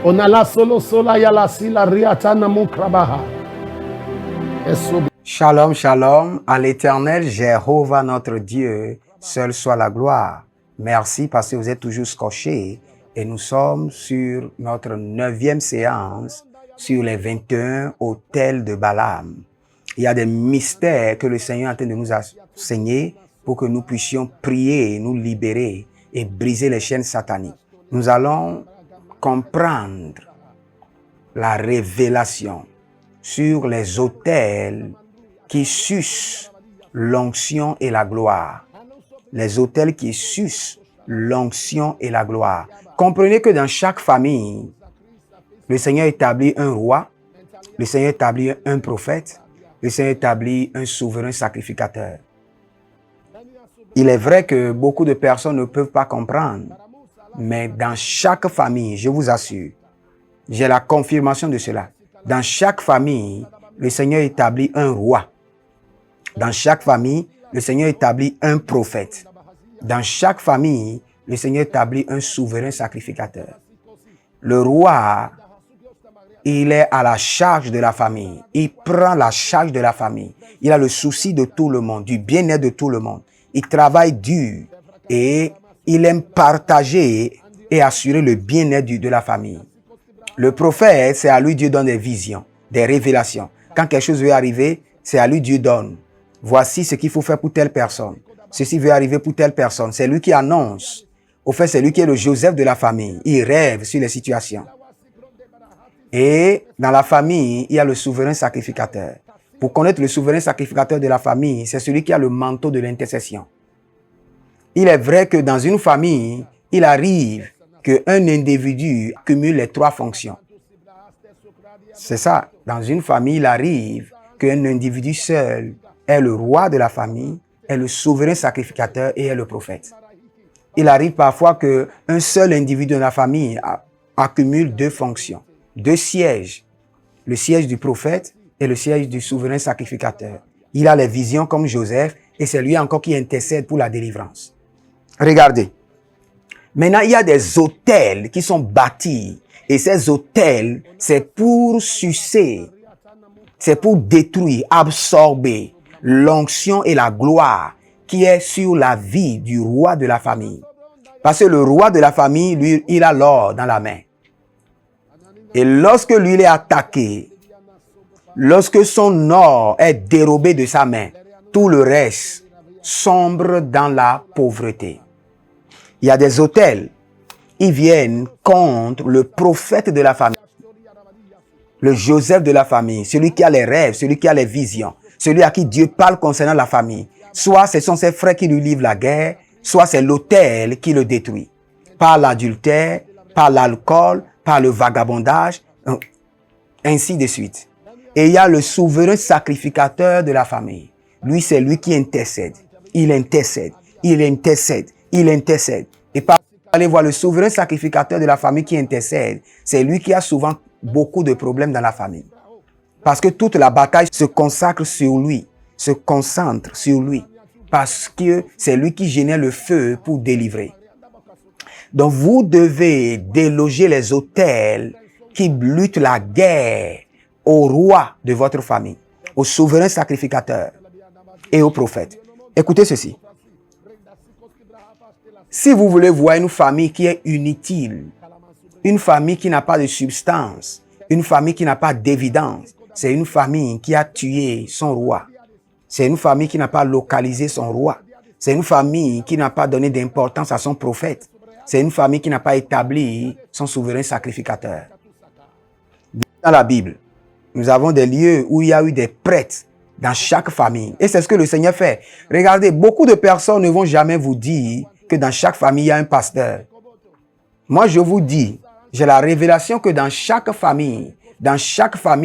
On a la solo sola ya la si la riatana mukrabaha. Shalom, shalom, à l'Éternel, Jéhovah notre Dieu, seul soit la gloire. Merci parce que vous êtes toujours scotchés et nous sommes sur notre 9e séance sur les 21 autels de Balaam. Il y a des mystères que le Seigneur est en train de nous enseigner pour que nous puissions prier, nous libérer et briser les chaînes sataniques. Nous allons comprendre la révélation sur les autels qui sucent l'onction et la gloire. Les autels qui sucent l'onction et la gloire. Comprenez que dans chaque famille, le Seigneur établit un roi, le Seigneur établit un prophète, le Seigneur établit un souverain sacrificateur. Il est vrai que beaucoup de personnes ne peuvent pas comprendre, mais dans chaque famille, je vous assure, j'ai la confirmation de cela. Dans chaque famille, le Seigneur établit un roi. Dans chaque famille, le Seigneur établit un prophète. Dans chaque famille, le Seigneur établit un souverain sacrificateur. Le roi, il est à la charge de la famille. Il prend la charge de la famille. Il a le souci de tout le monde, du bien-être de tout le monde. Il travaille dur et il aime partager et assurer le bien-être de la famille. Le prophète, c'est à lui Dieu donne des visions, des révélations. Quand quelque chose veut arriver, c'est à lui Dieu donne. Voici ce qu'il faut faire pour telle personne. Ceci veut arriver pour telle personne. C'est lui qui annonce. Au fait, c'est lui qui est le Joseph de la famille. Il rêve sur les situations. Et dans la famille, il y a le souverain sacrificateur. Pour connaître le souverain sacrificateur de la famille, c'est celui qui a le manteau de l'intercession. Il est vrai que dans une famille, il arrive qu'un individu cumule les 3 fonctions. C'est ça. Dans une famille, il arrive qu'un individu seul est le roi de la famille, est le souverain sacrificateur et est le prophète. Il arrive parfois qu'un seul individu de la famille accumule 2 fonctions, 2 sièges. Le siège du prophète et le siège du souverain sacrificateur. Il a les visions comme Joseph et c'est lui encore qui intercède pour la délivrance. Regardez. Maintenant, il y a des autels qui sont bâtis. Et ces autels, c'est pour sucer, c'est pour détruire, absorber l'onction et la gloire qui est sur la vie du roi de la famille. Parce que le roi de la famille, lui, il a l'or dans la main. Et lorsque lui il est attaqué, lorsque son or est dérobé de sa main, tout le reste sombre dans la pauvreté. Il y a des autels, ils viennent contre le prophète de la famille, le Joseph de la famille, celui qui a les rêves, celui qui a les visions, celui à qui Dieu parle concernant la famille. Soit ce sont ses frères qui lui livrent la guerre, soit c'est l'autel qui le détruit. Par l'adultère, par l'alcool, par le vagabondage, ainsi de suite. Et il y a le souverain sacrificateur de la famille. Lui, c'est lui qui intercède. Il intercède, il intercède, il intercède. Et par allez voir le souverain sacrificateur de la famille qui intercède. C'est lui qui a souvent beaucoup de problèmes dans la famille. Parce que toute la bataille se consacre sur lui, se concentre sur lui. Parce que c'est lui qui génère le feu pour délivrer. Donc vous devez déloger les autels qui luttent la guerre au roi de votre famille, au souverain sacrificateur et au prophète. Écoutez ceci. Si vous voulez voir une famille qui est inutile, une famille qui n'a pas de substance, une famille qui n'a pas d'évidence, c'est une famille qui a tué son roi. C'est une famille qui n'a pas localisé son roi. C'est une famille qui n'a pas donné d'importance à son prophète. C'est une famille qui n'a pas établi son souverain sacrificateur. Dans la Bible, nous avons des lieux où il y a eu des prêtres dans chaque famille. Et c'est ce que le Seigneur fait. Regardez, beaucoup de personnes ne vont jamais vous dire que dans chaque famille, il y a un pasteur. Moi, je vous dis, j'ai la révélation que dans chaque famille,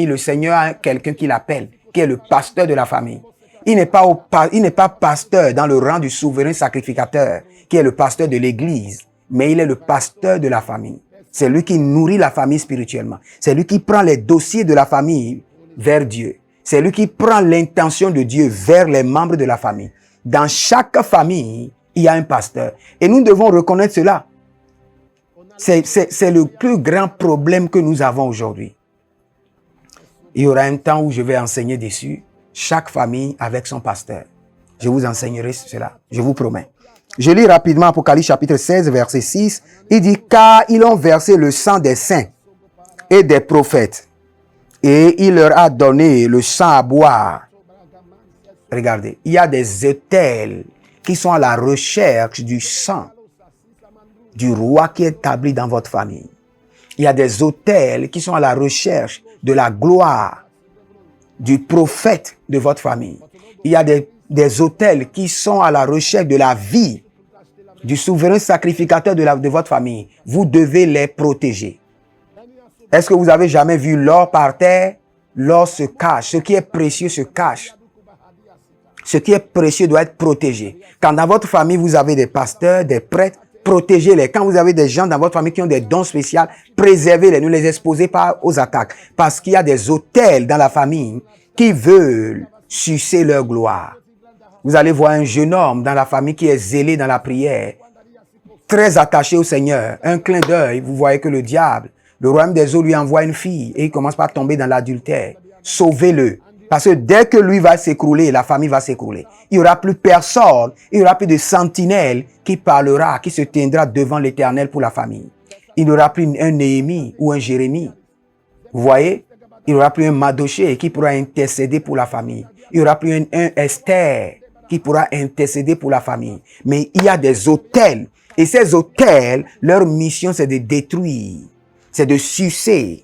le Seigneur a quelqu'un qui l'appelle, qui est le pasteur de la famille. Il n'est pas pasteur dans le rang du souverain sacrificateur, qui est le pasteur de l'église, mais il est le pasteur de la famille. C'est lui qui nourrit la famille spirituellement. C'est lui qui prend les dossiers de la famille vers Dieu. C'est lui qui prend l'intention de Dieu vers les membres de la famille. Dans chaque famille, il y a un pasteur. Et nous devons reconnaître cela. C'est le plus grand problème que nous avons aujourd'hui. Il y aura un temps où je vais enseigner dessus, chaque famille avec son pasteur. Je vous enseignerai cela, je vous promets. Je lis rapidement Apocalypse chapitre 16, verset 6. Il dit, car ils ont versé le sang des saints et des prophètes, et il leur a donné le sang à boire. Regardez, il y a des autels qui sont à la recherche du sang du roi qui est établi dans votre famille. Il y a des autels qui sont à la recherche de la gloire du prophète de votre famille. Il y a des autels qui sont à la recherche de la vie du souverain sacrificateur de votre famille. Vous devez les protéger. Est-ce que vous avez jamais vu l'or par terre? L'or se cache. Ce qui est précieux se cache. Ce qui est précieux doit être protégé. Quand dans votre famille, vous avez des pasteurs, des prêtres, protégez-les. Quand vous avez des gens dans votre famille qui ont des dons spéciaux, préservez-les. Ne les exposez pas aux attaques. Parce qu'il y a des autels dans la famille qui veulent sucer leur gloire. Vous allez voir un jeune homme dans la famille qui est zélé dans la prière, très attaché au Seigneur. Un clin d'œil, vous voyez que le diable, le royaume des eaux lui envoie une fille et il commence par tomber dans l'adultère. Sauvez-le. Parce que dès que lui va s'écrouler, la famille va s'écrouler. Il n'y aura plus personne, il n'y aura plus de sentinelle qui parlera, qui se tiendra devant l'Éternel pour la famille. Il n'y aura plus un Néhémie ou un Jérémie. Vous voyez? Il n'y aura plus un Madoché qui pourra intercéder pour la famille. Il n'y aura plus un Esther qui pourra intercéder pour la famille. Mais il y a des autels. Et ces autels, leur mission, c'est de détruire. C'est de sucer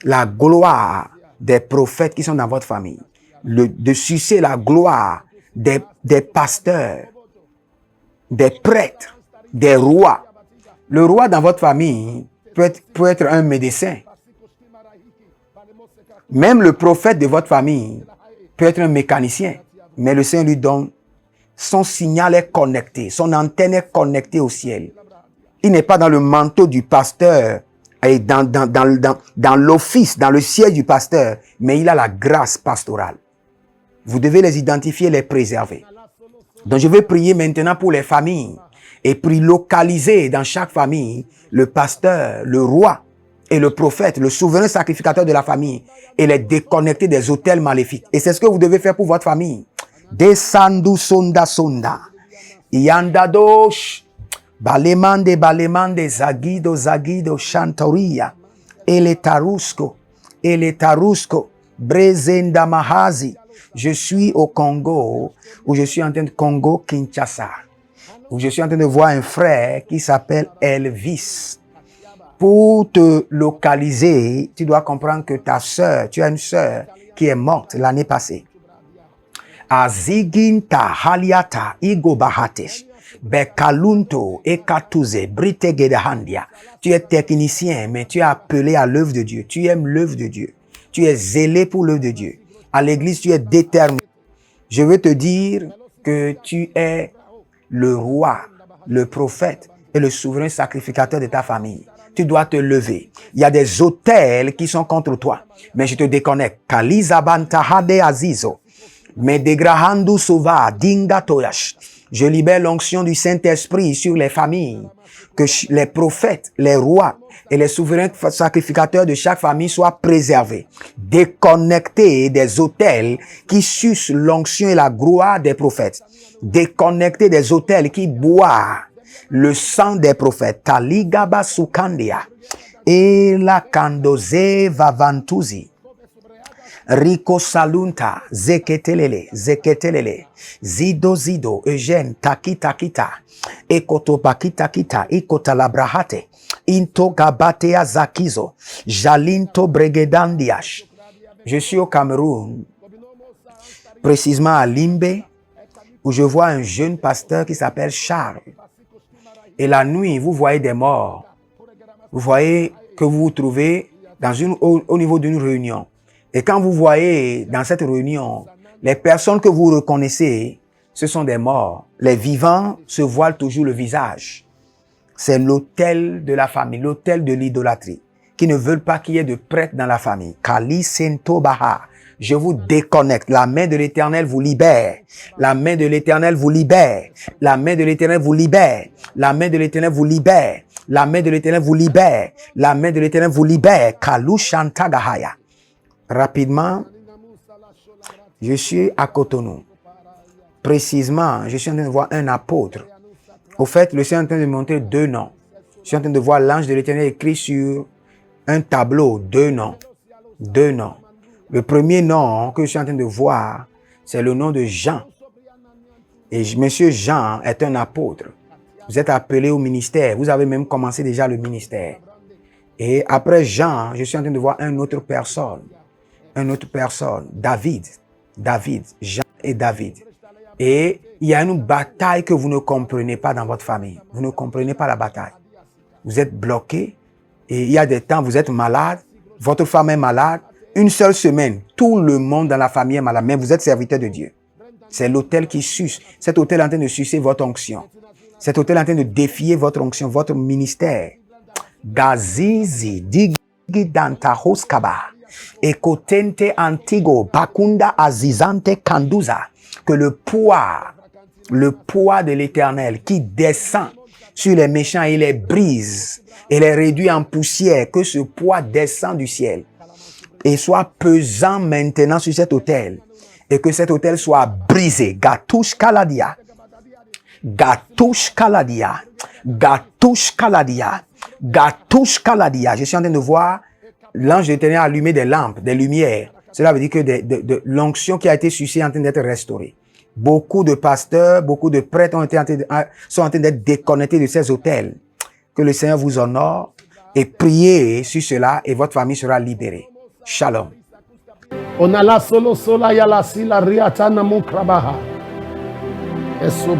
la gloire des prophètes qui sont dans votre famille. De sucer la gloire des pasteurs, des prêtres, des rois. Le roi dans votre famille peut être un médecin. Même le prophète de votre famille peut être un mécanicien. Mais le Seigneur lui donne, son signal est connecté, son antenne est connectée au ciel. Il n'est pas dans le manteau du pasteur, et dans l'office, dans le siège du pasteur, mais il a la grâce pastorale. Vous devez les identifier, les préserver. Donc je vais prier maintenant pour les familles et puis localiser dans chaque famille le pasteur, le roi et le prophète, le souverain sacrificateur de la famille et les déconnecter des autels maléfiques. Et c'est ce que vous devez faire pour votre famille. Desandu sonda sonda. Yandadosh. Balemande, zagido, chantoria. Ele tarusco, brezenda mahazi. Je suis au Congo, où je suis en train de Congo-Kinshasa, où je suis en train de voir un frère qui s'appelle Elvis. Pour te localiser, tu dois comprendre que ta sœur, tu as une sœur qui est morte l'année passée. Aziginta haliata igobahatesh. Bekalunto ekatuze britegedahandia. Tu es technicien, mais tu es appelé à l'œuvre de Dieu. Tu aimes l'œuvre de Dieu. Tu es zélé pour l'œuvre de Dieu. À l'église, tu es déterminé. Je veux te dire que tu es le roi, le prophète et le souverain sacrificateur de ta famille. Tu dois te lever. Il y a des autels qui sont contre toi, mais je te déconnecte. Kalizabanta hade azizo. Medegrahandu sova dinga toyash. Je libère l'onction du Saint-Esprit sur les familles, que les prophètes, les rois et les souverains sacrificateurs de chaque famille soient préservés, déconnectés des autels qui sucent l'onction et la gloire des prophètes, déconnectés des autels qui boivent le sang des prophètes. Taligaba sukandia et la kandoze vavantuzi. Rico Salunta, Zeketelele, Zido, Eugène, Takita, Ekotopakita, Ikotalabrahate, Into Gabatea Zakizo, Jalinto Bregedandiash. Je suis au Cameroun, précisément à Limbe, où je vois un jeune pasteur qui s'appelle Charles. Et la nuit, vous voyez des morts. Vous voyez que vous vous trouvez au niveau d'une réunion. Et quand vous voyez dans cette réunion, les personnes que vous reconnaissez, ce sont des morts. Les vivants se voilent toujours le visage. C'est l'autel de la famille, l'autel de l'idolâtrie, qui ne veulent pas qu'il y ait de prêtres dans la famille. Kali Sento Baha, Je vous déconnecte. La main de l'Éternel vous libère. La main de l'Éternel vous libère. La main de l'Éternel vous libère. La main de l'Éternel vous libère. La main de l'Éternel vous libère. La main de l'Éternel vous libère. Kalushantagahaya. Rapidement, je suis à Cotonou. Précisément, je suis en train de voir un apôtre. Au fait, le Seigneur est en train de montrer 2 noms. Je suis en train de voir l'ange de l'Éternel écrit sur un tableau, 2 noms. 2 noms. Le premier nom que je suis en train de voir, c'est le nom de Jean. Et monsieur Jean est un apôtre. Vous êtes appelé au ministère. Vous avez même commencé déjà le ministère. Et après Jean, je suis en train de voir une autre personne. Une autre personne. David. David. Jean et David. Et il y a une bataille que vous ne comprenez pas dans votre famille. Vous ne comprenez pas la bataille. Vous êtes bloqué. Et il y a des temps, vous êtes malade. Votre femme est malade. Une seule semaine, tout le monde dans la famille est malade. Mais vous êtes serviteur de Dieu. C'est l'autel qui suce. Cet autel est en train de sucer votre onction. Cet autel est en train de défier votre onction, votre ministère. Gazizi, digi dantahoskaba, ekotente antigo, bakunda azizante kanduza. Que le poids de l'Éternel qui descend sur les méchants et les brise et les réduit en poussière, que ce poids descend du ciel et soit pesant maintenant sur cet autel et que cet autel soit brisé. Gatouche kaladia. Gatouche kaladia. Gatouche kaladia. Gatouche kaladia. Je suis en train de voir l'ange de l'Éternel allumer des lampes, des lumières. Cela veut dire que de l'onction qui a été sucée est en train d'être restaurée. Beaucoup de pasteurs, beaucoup de prêtres sont en train d'être déconnectés de ces autels. Que le Seigneur vous honore et priez sur cela et votre famille sera libérée. Shalom. Onala solo sola yala sila riatana mukrabaha.